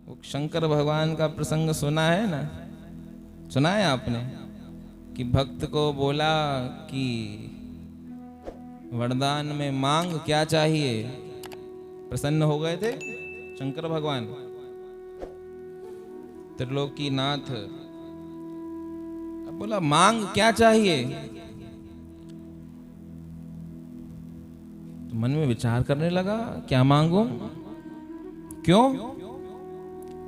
वो शंकर भगवान का प्रसंग सुना है ना, सुना है आपने कि भक्त को बोला कि वरदान में मांग क्या चाहिए। प्रसन्न हो गए थे शंकर भगवान त्रिलोकीनाथ। अब बोला मांग क्या चाहिए। तो मन में विचार करने लगा क्या मांगूं। क्यों?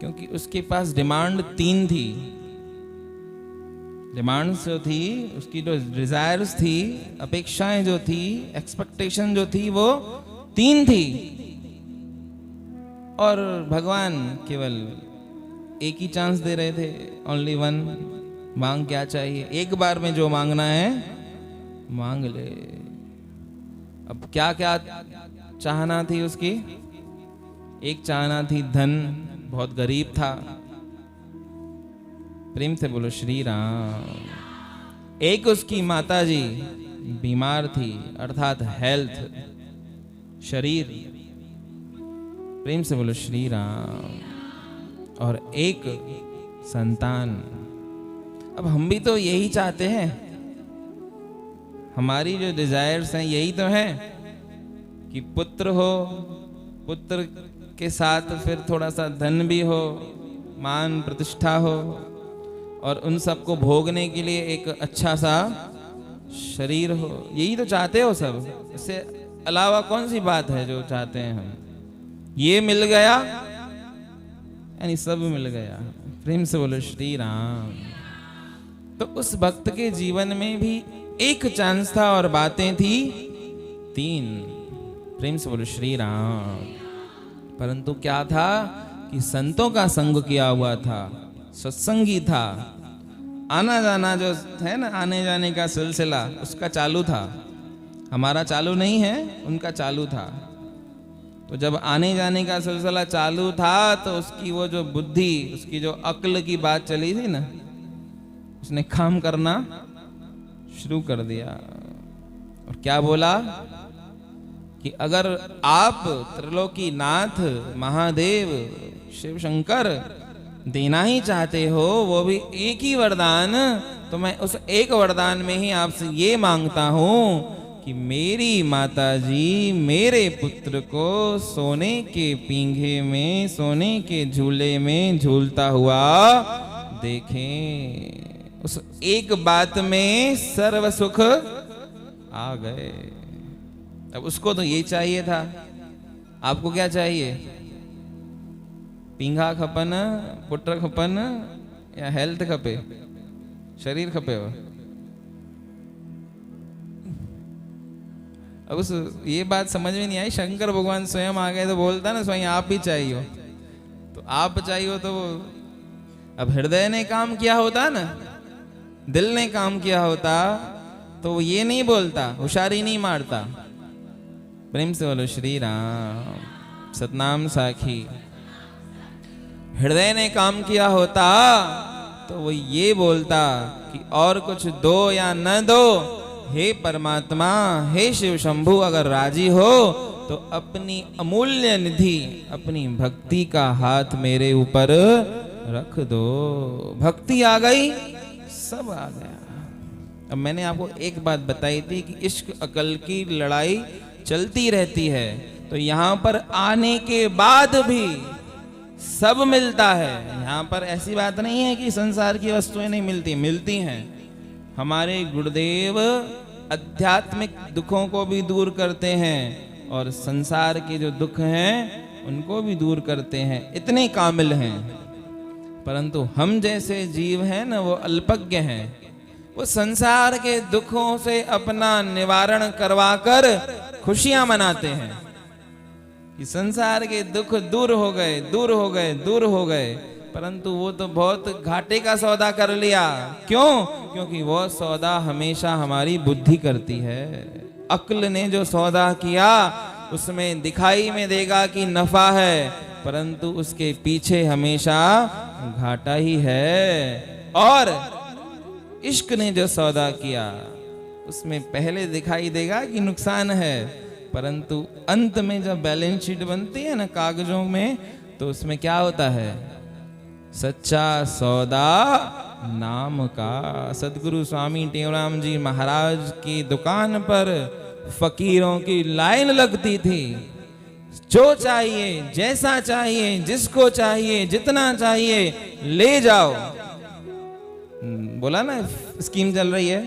क्योंकि उसके पास डिमांड 3 थी। डिमांड्स जो थी, उसकी जो डिजायर्स थी, अपेक्षाएं जो थी, एक्सपेक्टेशन जो थी, वो 3 थी। और भगवान केवल एक ही चांस दे रहे थे, ओनली 1। मांग क्या चाहिए, एक बार में जो मांगना है मांग ले। अब क्या क्या चाहना थी उसकी। एक चाहना थी धन, बहुत गरीब था। प्रेम से बोलो श्री राम। एक उसकी माताजी बीमार थी, अर्थात हेल्थ, शरीर। प्रेम से बोलो श्री राम। और एक संतान। अब हम भी तो यही चाहते हैं, हमारी जो डिजायर्स हैं यही तो है कि पुत्र हो, पुत्र के साथ फिर थोड़ा सा धन भी हो, मान प्रतिष्ठा हो, और उन सबको भोगने के लिए एक अच्छा सा शरीर हो। यही तो चाहते हो सब। इससे अलावा कौन सी बात है जो चाहते हैं हम। ये मिल गया यानी सब मिल गया। प्रेम से बोलो श्री राम। तो उस भक्त के जीवन में भी एक चांस था और बातें थी 3। प्रेम से बोलो श्री राम। परंतु क्या था कि संतों का संग किया हुआ था, सत्संगी था। आना जाना जो है ना, आने जाने का सिलसिला उसका चालू था। हमारा चालू नहीं है, उनका चालू था। तो जब आने जाने का सिलसिला चालू था तो उसकी वो जो बुद्धि, उसकी जो अक्ल की बात चली थी ना, उसने काम करना शुरू कर दिया। और क्या बोला कि अगर आप त्रिलोकीनाथ महादेव शिव शंकर देना ही चाहते हो, वो भी एक ही वरदान, तो मैं उस एक वरदान में ही आपसे ये मांगता हूं कि मेरी माताजी मेरे पुत्र को सोने के पींघे में, सोने के झूले में झूलता हुआ देखें। उस एक बात में सर्व सुख आ गए। अब उसको तो ये चाहिए था। आपको क्या चाहिए? पींघा खपन, पुत्र खपन, या हेल्थ खपे, शरीर खपे हो। अब उस ये बात समझ में नहीं आई। शंकर भगवान स्वयं आ गए तो बोलता ना स्वयं आप भी चाहिए। तो आप चाहिए तो अब हृदय ने काम किया होता ना, दिल ने काम किया होता, तो वो ये नहीं बोलता, होशियारी नहीं मारता। प्रेम से बोलो श्री राम। सतनाम साखी। हृदय ने काम किया होता तो वो ये बोलता कि और कुछ दो या न दो, हे परमात्मा, हे शिव शंभु, अगर राजी हो तो अपनी अमूल्य निधि, अपनी भक्ति का हाथ मेरे ऊपर रख दो। भक्ति आ गई, सब आ गया। अब मैंने आपको एक बात बताई थी कि इश्क अकल की लड़ाई चलती रहती है। तो यहाँ पर आने के बाद भी सब मिलता है। यहाँ पर ऐसी बात नहीं है कि संसार की वस्तुएं नहीं मिलती, मिलती हैं। हमारे गुरुदेव आध्यात्मिक दुखों को भी दूर करते हैं और संसार के जो दुख हैं उनको भी दूर करते हैं। इतने कामिल हैं। परंतु हम जैसे जीव हैं ना, वो अल्पज्ञ हैं। वो संसार के दुखों से अपना निवारण करवाकर खुशियां मनाते हैं कि संसार के दुख दूर हो गए, दूर हो गए, दूर हो गए। परंतु वो तो बहुत घाटे का सौदा कर लिया। क्यों? क्योंकि वो सौदा हमेशा हमारी बुद्धि करती है। अक्ल ने जो सौदा किया उसमें दिखाई में देगा कि नफा है, परंतु उसके पीछे हमेशा घाटा ही है। और इश्क ने जो सौदा किया उसमें पहले दिखाई देगा कि नुकसान है, परंतु अंत में जब बैलेंस शीट बनती है ना कागजों में, तो उसमें क्या होता है? सच्चा सौदा नाम का। सदगुरु स्वामी टेवराम जी महाराज की दुकान पर फकीरों की लाइन लगती थी। जो चाहिए, जैसा चाहिए, जिसको चाहिए, जितना चाहिए ले जाओ। बोला ना स्कीम चल रही है,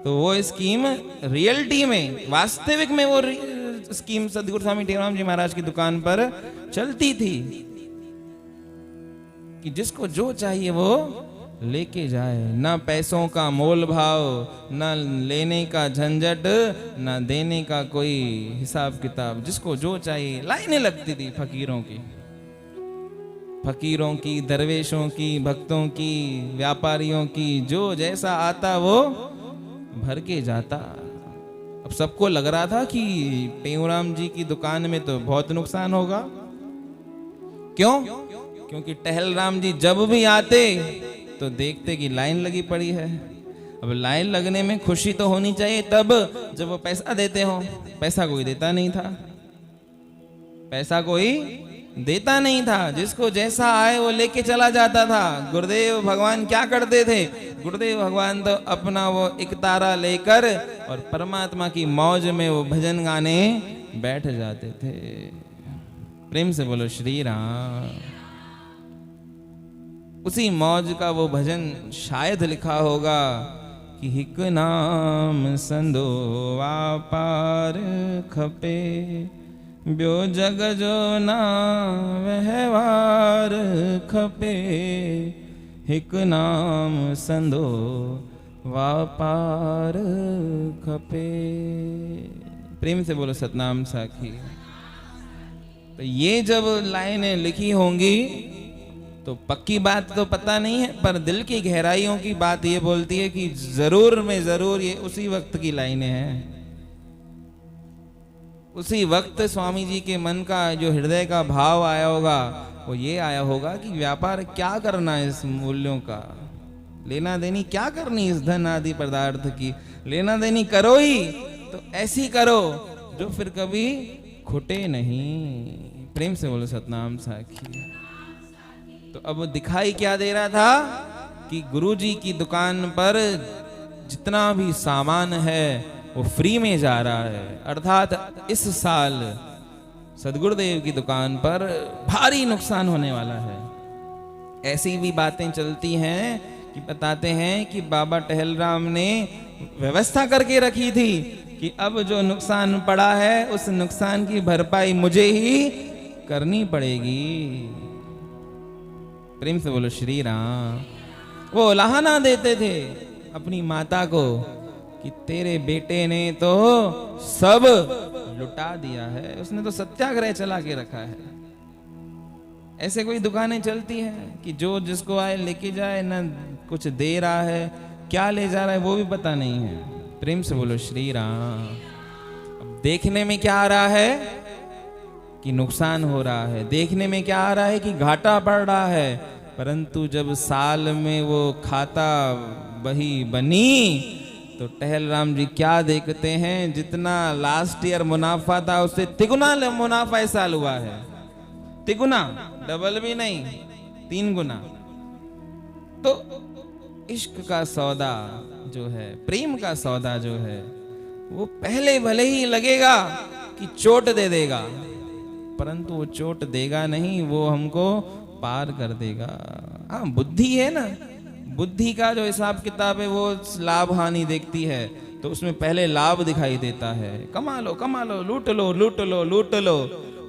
तो वो स्कीम रियलिटी में, वास्तविक में वो स्कीम सदगुरु स्वामी टेवराम जी महाराज की दुकान पर चलती थी कि जिसको जो चाहिए वो लेके जाए। ना पैसों का मोल भाव, ना लेने का झंझट, ना देने का कोई हिसाब किताब। जिसको जो चाहिए, लाइनें लगती थी फकीरों की, फकीरों की, दरवेशों की, भक्तों की, व्यापारियों की। जो जैसा आता वो भर के जाता। अब सबको लग रहा था कि टेवराम जी की दुकान में तो बहुत नुकसान होगा। क्यों? क्योंकि टहलराम जी जब भी आते तो देखते कि लाइन लगी पड़ी है। अब लाइन लगने में खुशी तो होनी चाहिए तब जब वो पैसा देते हो। पैसा कोई देता नहीं था, पैसा कोई देता नहीं था। जिसको जैसा आए वो लेके चला जाता था। गुरुदेव भगवान क्या करते थे? गुरुदेव भगवान तो अपना वो एक तारा लेकर और परमात्मा की मौज में वो भजन गाने बैठ जाते थे। प्रेम से बोलो श्री राम। उसी मौज का वो भजन शायद लिखा होगा कि हिक नाम संदो वापार खपे, ब्यो जग जो ना व्यवहार खपे। हिक नाम संदो वापार खपे। प्रेम से बोलो सतनाम साखी। तो ये जब लाइनें लिखी होंगी तो पक्की बात तो पता नहीं है, पर दिल की गहराइयों की बात ये बोलती है कि जरूर में जरूर ये उसी वक्त की लाइनें हैं। उसी वक्त स्वामी जी के मन का जो हृदय का भाव आया होगा वो ये आया होगा कि व्यापार क्या करना है इस मूल्यों का, लेना देनी क्या करनी इस धन आदि पदार्थ की। लेना देनी करो ही तो ऐसी करो जो फिर कभी खुटे नहीं। प्रेम से बोलो सतनाम साखी। तो अब दिखाई क्या दे रहा था कि गुरुजी की दुकान पर जितना भी सामान है वो फ्री में जा रहा है। अर्थात इस साल सदगुरुदेव की दुकान पर भारी नुकसान होने वाला है। ऐसी भी बातें चलती हैं कि बताते हैं कि बाबा टहलराम ने व्यवस्था करके रखी थी कि अब जो नुकसान पड़ा है उस नुकसान की भरपाई मुझे ही करनी पड़ेगी। प्रेम से बोलो श्री राम। वो लाहना देते थे अपनी माता को कि तेरे बेटे ने तो सब लुटा दिया है, उसने तो सत्याग्रह चला के रखा है। ऐसे कोई दुकानें चलती हैं कि जो जिसको आए लेके जाए, ना कुछ दे रहा है, क्या ले जा रहा है वो भी पता नहीं है। प्रेम से बोलो श्री राम। अब देखने में क्या आ रहा है कि नुकसान हो रहा है, देखने में क्या आ रहा है कि घाटा पड़ रहा है, परंतु जब साल में वो खाता बही बनी तो टहलराम जी क्या देखते हैं, जितना लास्ट ईयर मुनाफा था उससे तिगुना मुनाफा इस साल हुआ है। तिगुना, डबल भी नहीं, 3 गुना। तो इश्क का सौदा जो है, प्रेम का सौदा जो है, वो पहले भले ही लगेगा कि चोट दे देगा, परंतु वो चोट देगा नहीं, वो हमको पार कर देगा। हाँ, बुद्धि है ना, बुद्धि का जो हिसाब किताब है वो लाभ हानि देखती है, तो उसमें पहले लाभ दिखाई देता है। कमा लो, कमा लो, लूट लो, लूट लो, लूट लो,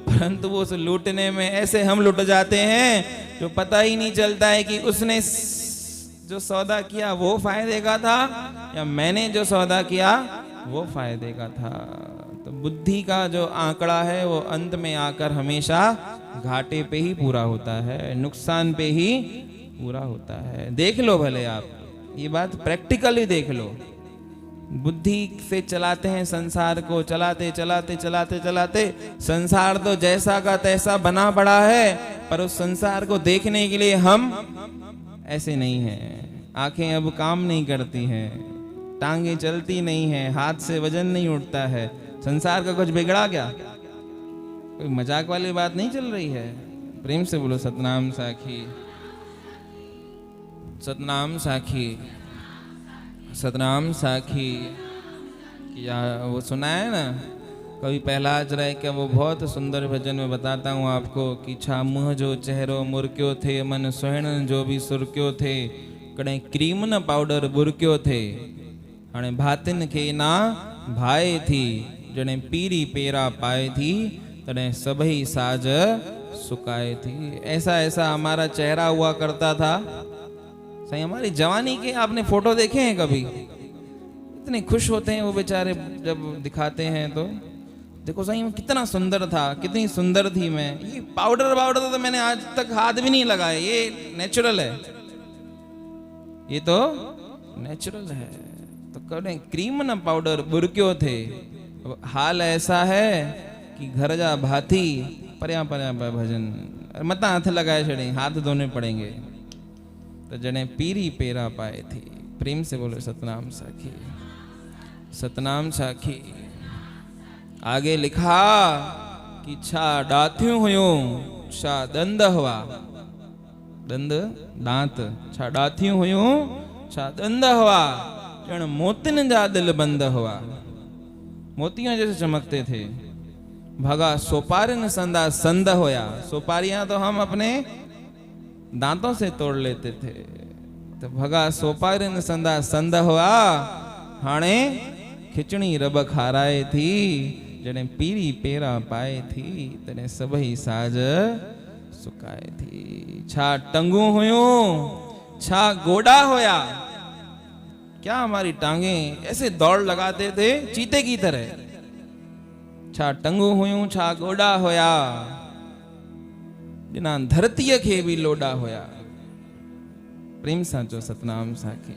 परंतु वो उस लूटने में ऐसे हम लुट जाते हैं जो पता ही नहीं चलता है कि उसने जो सौदा किया वो फायदे का था या मैंने जो सौदा किया वो फायदे का था। तो बुद्धि का जो आंकड़ा है वो अंत में आकर हमेशा घाटे पे ही पूरा होता है, नुकसान पे ही पूरा होता है। देख लो भले आप, ये बात प्रैक्टिकली देख लो। बुद्धि से चलाते हैं संसार को, चलाते चलाते चलाते चलाते संसार तो जैसा का तैसा बना पड़ा है, पर उस संसार को देखने के लिए हम ऐसे नहीं हैं। आंखें अब काम नहीं करती हैं, टांगे चलती नहीं हैं, हाथ से वजन नहीं उठता है। संसार का कुछ बिगड़ा क्या? कोई मजाक वाली बात नहीं चल रही है। प्रेम से बोलो सतनाम साखी। सतनाम साखी, सतनाम साखी। या वो सुना है ना कभी पहलाज रहे क्या, वो बहुत सुंदर भजन में बताता हूँ आपको कि छा मुँह जो चेहरो मुरक्यो थे, मन सुहिण जो भी सुरक्यो थे, कड़े क्रीम न पाउडर बुरक्यो थे, हाणे भातिन के ना भाए थी, जने पीरी पेरा पाए थी, तने सबही साज सुकाए थी। ऐसा ऐसा हमारा चेहरा हुआ करता था। सही हमारी जवानी के आपने फोटो देखे हैं कभी? इतने खुश होते हैं वो बेचारे जब दिखाते हैं तो। देखो सही में कितना सुंदर था, कितनी सुंदर थी मैं। ये पाउडर पाउडर तो मैंने आज तक हाथ भी नहीं लगाया, ये नेचुरल है, ये तो नेचुरल है। तो करें क्रीम न पाउडर बुरक्यो थे। हाल ऐसा है कि घर जा भाती पर्या पर्या भजन मत हाथ लगाए छड़े, हाथ धोने पड़ेंगे। तो जने पीरी पेरा पाए थी। प्रेम से बोलो सतनाम साखी, सतनाम साखी। आगे लिखा कि छा डाथ्यू हुयूं, छा दंद हुआ, दंद दांत, छा डाथ्यू हुयूं, छा दंद हुआ, जण मोतिन जा दिल बंद हुआ। मोतियां जैसे चमकते थे। भगा सोपारिन संदा संद होया। सोपारियां तो हम अपने दांतों से तोड़ लेते थे। तो भगा सोपारिन संदा संद हुआ, हाणे खिचड़ी रब खाराए थी, जने पीरी पेरा पाए थी, तने सबही साज सुकाए थी। छा टंगू हुयूं, छा गोडा होया। क्या हमारी टांगे ऐसे दौड़ लगाते थे चीते की तरह। छा टंगू हुयूं, छा गोडा होया, जिना धरतीअ खे भी लोडा होया। प्रेम सां चो सतनाम साखी।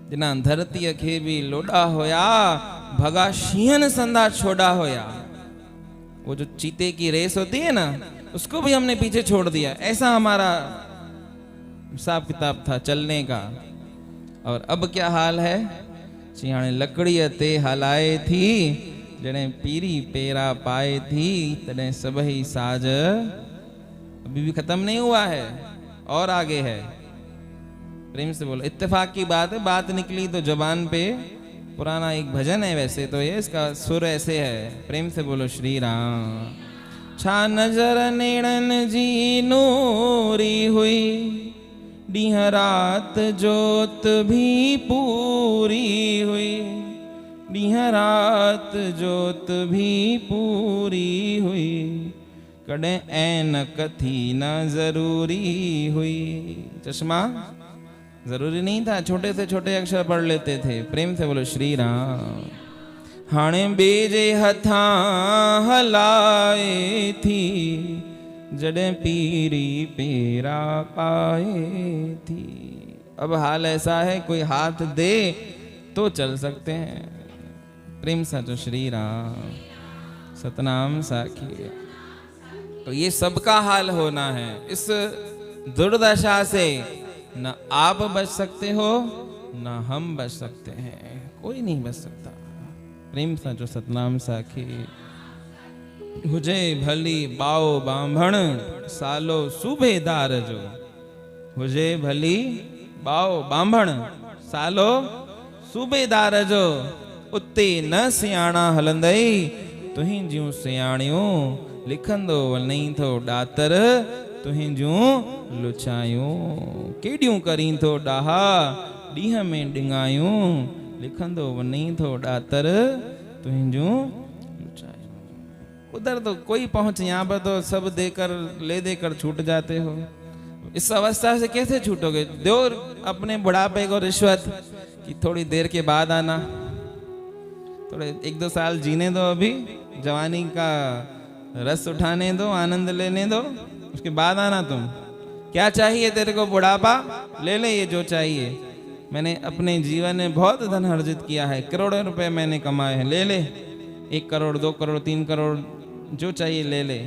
जिना धरतीअ खे भी लोडा होया, भगा शीहन संदा छोड़ा होया। वो जो चीते की रेस होती है ना, उसको भी हमने पीछे छोड़ दिया। ऐसा हमारा हिसाब किताब था चलने का। और अब क्या हाल है? चिहाने लकड़ी ते हलाए थी, जने पीरी पेरा पाए थी, तने सबही साज। अभी भी खत्म नहीं हुआ है, और आगे है। प्रेम से बोलो। इत्तेफाक की बात है, बात निकली तो जबान पे। पुराना एक भजन है वैसे तो ये, इसका सुर ऐसे है। प्रेम से बोलो श्री राम। छा नजर नेड़न जी नूरी हुई, डीह रात जोत भी पूरी हुई, डीह रात जोत भी पूरी हुई, कड़े ऐनक थी न जरूरी हुई। चश्मा जरूरी नहीं था, छोटे से छोटे अक्षर पढ़ लेते थे। प्रेम से बोलो श्री राम। हाणे बेजे हथा हलाए थी, जड़े पीरी पेरा पाए थी। अब हाल ऐसा है कोई हाथ दे तो चल सकते हैं। प्रेम सा तो श्री राम, सतनाम साखी। तो ये सबका हाल होना है। इस दुर्दशा से न आप बच सकते हो न हम बच सकते हैं, कोई नहीं बच सकता। प्रेम सा जो सतनाम साखी। हुजे भली बाओ बांभण, सालो सूबेदार जो। हुजे भली बाओ बांभण, सालो सूबेदार जो। उते न सियाणा हलंदई, तुहिंजियूं सियाणियूं लिखंदो वञई थो ॾातर, तुहिंजियूं लुचायूं। केॾियूं करीं थो ॾाहा, ॾींहं में ॾिंगायूं, लिखंदो वञई थो ॾातर, तुहिंजियूं लुचायूं। उधर तो कोई पहुंच, यहाँ पर तो सब देकर ले देकर छूट जाते हो। इस अवस्था से कैसे छूटोगे? दो अपने बुढ़ापे को रिश्वत कि थोड़ी देर के बाद आना, थोड़े 1-2 साल जीने दो, अभी जवानी का रस उठाने दो, आनंद लेने दो, उसके बाद आना। तुम क्या चाहिए तेरे को? बुढ़ापा ले ले, ये जो चाहिए। मैंने अपने जीवन में बहुत धन अर्जित किया है, करोड़ों रुपए मैंने कमाए हैं, ले ले। 1 करोड़ 2 करोड़ 3 करोड़ जो चाहिए ले ले।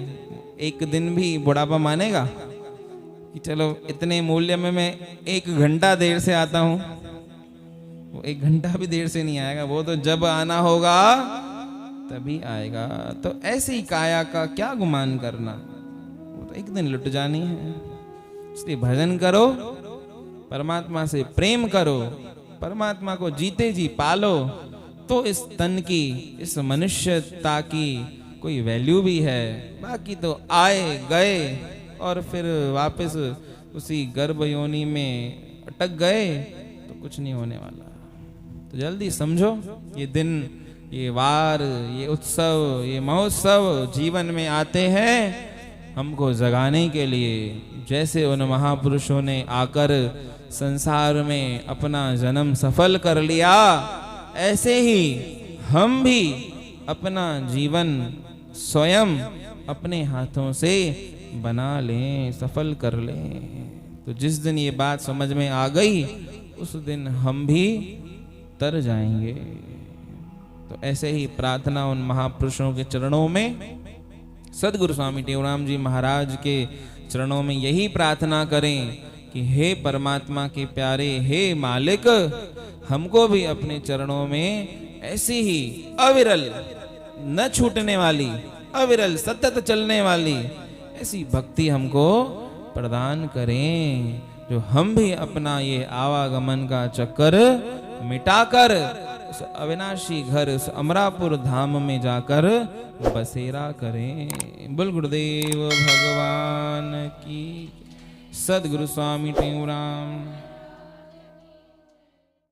एक दिन भी बुढ़ापा मानेगा कि चलो इतने मूल्य में मैं 1 घंटा देर से आता हूँ? वो 1 घंटा भी देर से नहीं आएगा, वो तो जब आना होगा तभी आएगा। तो ऐसी काया का क्या गुमान करना। तो एक दिन लुट जानी है। इसलिए भजन करो, परमात्मा से प्रेम करो, परमात्मा को जीते जी पालो, तो इस तन की, इस मनुष्यता की कोई वैल्यू भी है। बाकी तो आए गए और फिर वापस उसी गर्भ योनि में अटक गए तो कुछ नहीं होने वाला। तो जल्दी समझो, ये दिन, ये वार, ये उत्सव, ये महोत्सव जीवन में आते हैं हमको जगाने के लिए। जैसे उन महापुरुषों ने आकर संसार में अपना जन्म सफल कर लिया, ऐसे ही हम भी अपना जीवन स्वयं अपने हाथों से बना लें, सफल कर लें। तो जिस दिन ये बात समझ में आ गई, उस दिन हम भी तर जाएंगे। तो ऐसे ही प्रार्थना उन महापुरुषों के चरणों में, सदगुरु स्वामी टेऊराम जी महाराज के चरणों में यही प्रार्थना करें कि हे परमात्मा के प्यारे, हे मालिक, हमको भी अपने चरणों में ऐसी ही अविरल, न छूटने वाली, अविरल सतत चलने वाली ऐसी भक्ति हमको प्रदान करें, जो हम भी अपना ये आवागमन का चक्कर मिटाकर उस अविनाशी घर, उस अमरापुर धाम में जाकर बसेरा करें। बोल गुरुदेव भगवान की। सदगुरु स्वामी टेऊराम।